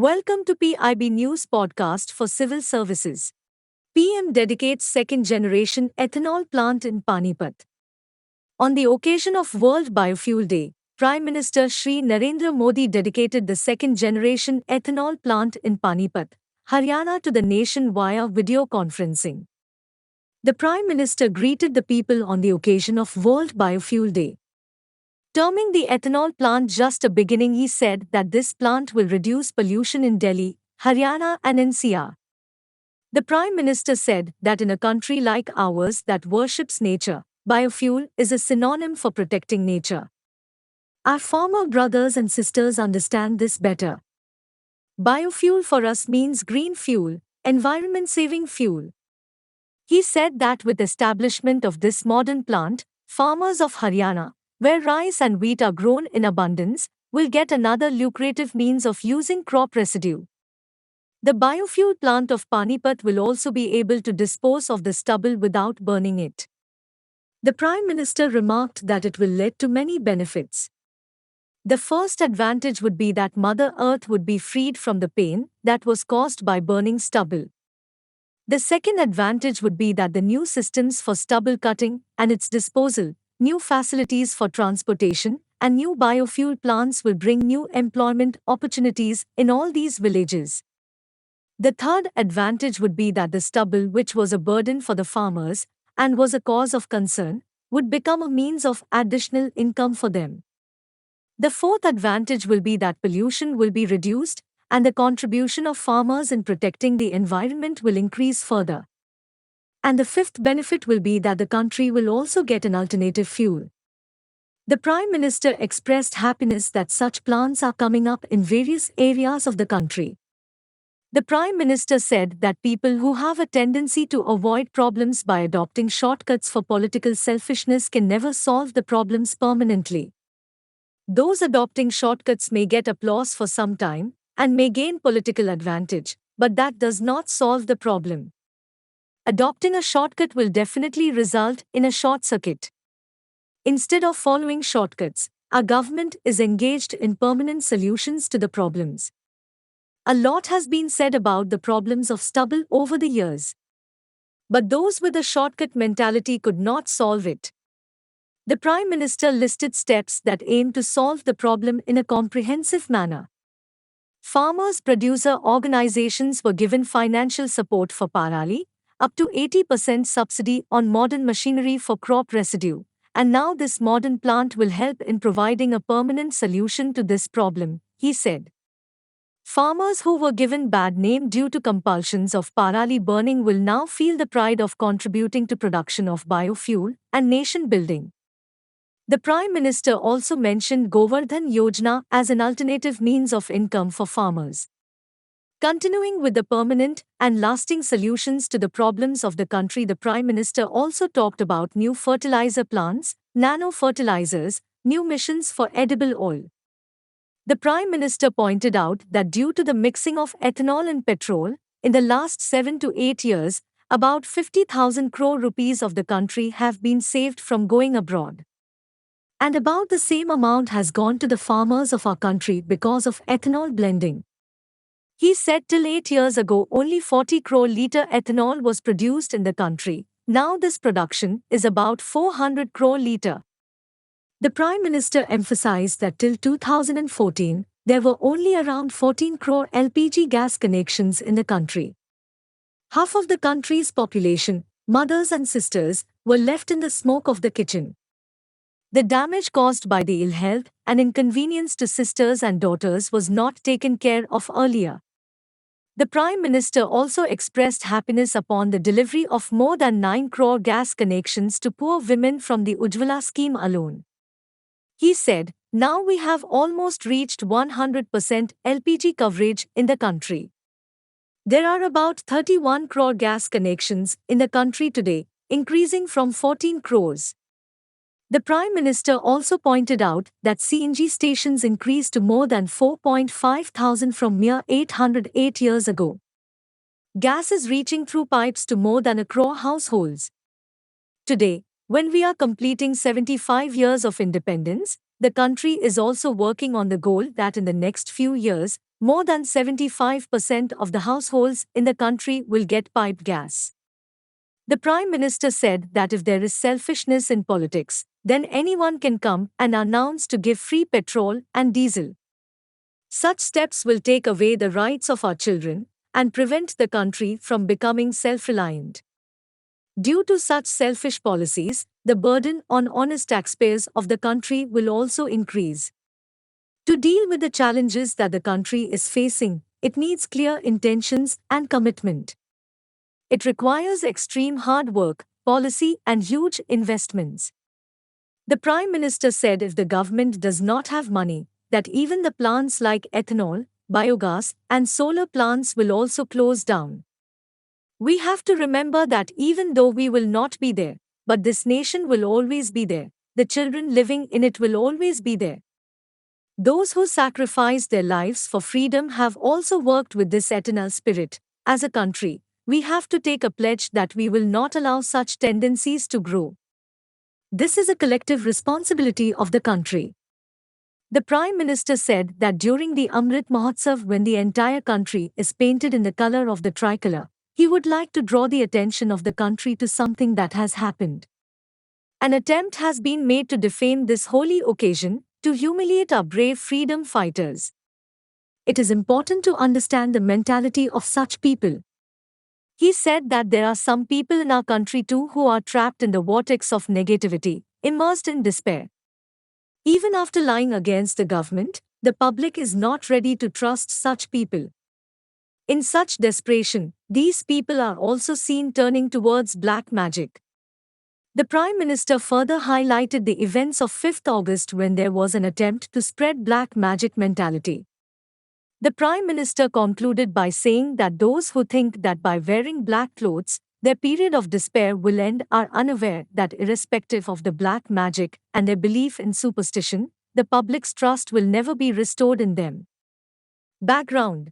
Welcome to PIB News Podcast for Civil Services. PM dedicates second generation ethanol plant in Panipat. On the occasion of World Biofuel Day, Prime Minister Shri Narendra Modi dedicated the second generation ethanol plant in Panipat, Haryana to the nation via video conferencing. The Prime Minister greeted the people on the occasion of World Biofuel Day. Terming the ethanol plant just a beginning, he said that this plant will reduce pollution in Delhi, Haryana and NCR. The Prime Minister said that in a country like ours that worships nature, biofuel is a synonym for protecting nature. Our farmer brothers and sisters understand this better. Biofuel for us means green fuel, environment-saving fuel. He said that with establishment of this modern plant, farmers of Haryana, where rice and wheat are grown in abundance, will get another lucrative means of using crop residue. The biofuel plant of Panipat will also be able to dispose of the stubble without burning it. The Prime Minister remarked that it will lead to many benefits. The first advantage would be that Mother Earth would be freed from the pain that was caused by burning stubble. The second advantage would be that the new systems for stubble cutting and its disposal, new facilities for transportation, and new biofuel plants will bring new employment opportunities in all these villages. The third advantage would be that the stubble, which was a burden for the farmers and was a cause of concern, would become a means of additional income for them. The fourth advantage will be that pollution will be reduced and the contribution of farmers in protecting the environment will increase further. And the fifth benefit will be that the country will also get an alternative fuel. The Prime Minister expressed happiness that such plants are coming up in various areas of the country. The Prime Minister said that people who have a tendency to avoid problems by adopting shortcuts for political selfishness can never solve the problems permanently. Those adopting shortcuts may get applause for some time and may gain political advantage, but that does not solve the problem. Adopting a shortcut will definitely result in a short circuit. Instead of following shortcuts, our government is engaged in permanent solutions to the problems. A lot has been said about the problems of stubble over the years. But those with a shortcut mentality could not solve it. The Prime Minister listed steps that aim to solve the problem in a comprehensive manner. Farmers' producer organizations were given financial support for parali, up to 80% subsidy on modern machinery for crop residue, and now this modern plant will help in providing a permanent solution to this problem, he said. Farmers who were given bad name due to compulsions of parali burning will now feel the pride of contributing to production of biofuel and nation building. The Prime Minister also mentioned Govardhan Yojana as an alternative means of income for farmers. Continuing with the permanent and lasting solutions to the problems of the country, the Prime Minister also talked about new fertilizer plants, nano-fertilizers, new missions for edible oil. The Prime Minister pointed out that due to the mixing of ethanol and petrol, in the last 7 to 8 years, about 50,000 crore rupees of the country have been saved from going abroad. And about the same amount has gone to the farmers of our country because of ethanol blending. He said till 8 years ago only 40 crore litre ethanol was produced in the country. Now this production is about 400 crore litre. The Prime Minister emphasized that till 2014, there were only around 14 crore LPG gas connections in the country. Half of the country's population, mothers and sisters, were left in the smoke of the kitchen. The damage caused by the ill health and inconvenience to sisters and daughters was not taken care of earlier. The Prime Minister also expressed happiness upon the delivery of more than 9 crore gas connections to poor women from the Ujjwala scheme alone. He said, now we have almost reached 100% LPG coverage in the country. There are about 31 crore gas connections in the country today, increasing from 14 crores. The Prime Minister also pointed out that CNG stations increased to more than 4.5 thousand from mere 808 years ago. Gas is reaching through pipes to more than a crore households. Today, when we are completing 75 years of independence, The country is also working on the goal that in the next few years, more than 75% of the households in the country will get piped gas. The Prime Minister said that if there is selfishness in politics, then anyone can come and announce to give free petrol and diesel. Such steps will take away the rights of our children and prevent the country from becoming self-reliant. Due to such selfish policies, the burden on honest taxpayers of the country will also increase. To deal with the challenges that the country is facing, it needs clear intentions and commitment. It requires extreme hard work, policy, and huge investments. The Prime Minister said if the government does not have money, that even the plants like ethanol, biogas, and solar plants will also close down. We have to remember that even though we will not be there, but this nation will always be there, the children living in it will always be there. Those who sacrificed their lives for freedom have also worked with this eternal spirit. As a country, we have to take a pledge that we will not allow such tendencies to grow. This is a collective responsibility of the country. The Prime Minister said that during the Amrit Mahotsav, when the entire country is painted in the color of the tricolor, he would like to draw the attention of the country to something that has happened. An attempt has been made to defame this holy occasion, to humiliate our brave freedom fighters. It is important to understand the mentality of such people. He said that there are some people in our country too who are trapped in the vortex of negativity, immersed in despair. Even after lying against the government, the public is not ready to trust such people. In such desperation, these people are also seen turning towards black magic. The Prime Minister further highlighted the events of 5th August when there was an attempt to spread black magic mentality. The Prime Minister concluded by saying that those who think that by wearing black clothes, their period of despair will end are unaware that irrespective of the black magic and their belief in superstition, the public's trust will never be restored in them. Background.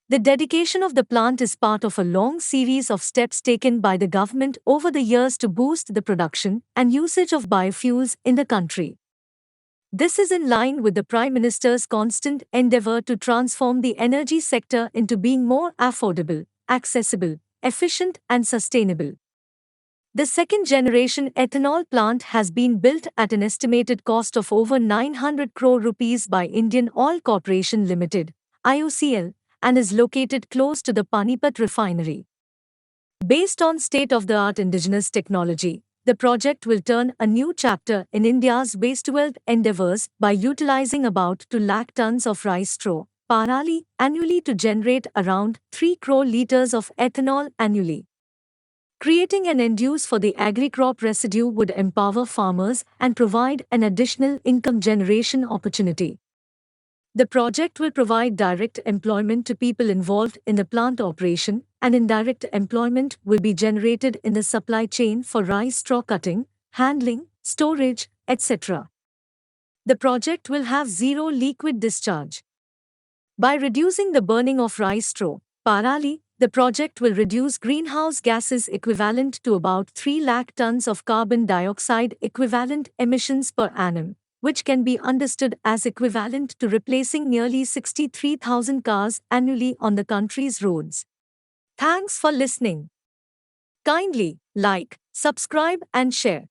The dedication of the plant is part of a long series of steps taken by the government over the years to boost the production and usage of biofuels in the country. This is in line with the Prime Minister's constant endeavor to transform the energy sector into being more affordable, accessible, efficient, and sustainable. The second-generation ethanol plant has been built at an estimated cost of over 900 crore rupees by Indian Oil Corporation Limited, IOCL, and is located close to the Panipat refinery. Based on state-of-the-art indigenous technology, the project will turn a new chapter in India's waste-to-wealth endeavors by utilizing about 2 lakh tons of rice straw, parali, annually to generate around 3 crore litres of ethanol annually. Creating an end use for the agri-crop residue would empower farmers and provide an additional income generation opportunity. The project will provide direct employment to people involved in the plant operation, and indirect employment will be generated in the supply chain for rice straw cutting, handling, storage, etc. The project will have zero liquid discharge. By reducing the burning of rice straw, parali, the project will reduce greenhouse gases equivalent to about 3 lakh tons of carbon dioxide equivalent emissions per annum, which can be understood as equivalent to replacing nearly 63,000 cars annually on the country's roads. Thanks for listening. Kindly like, subscribe, and share.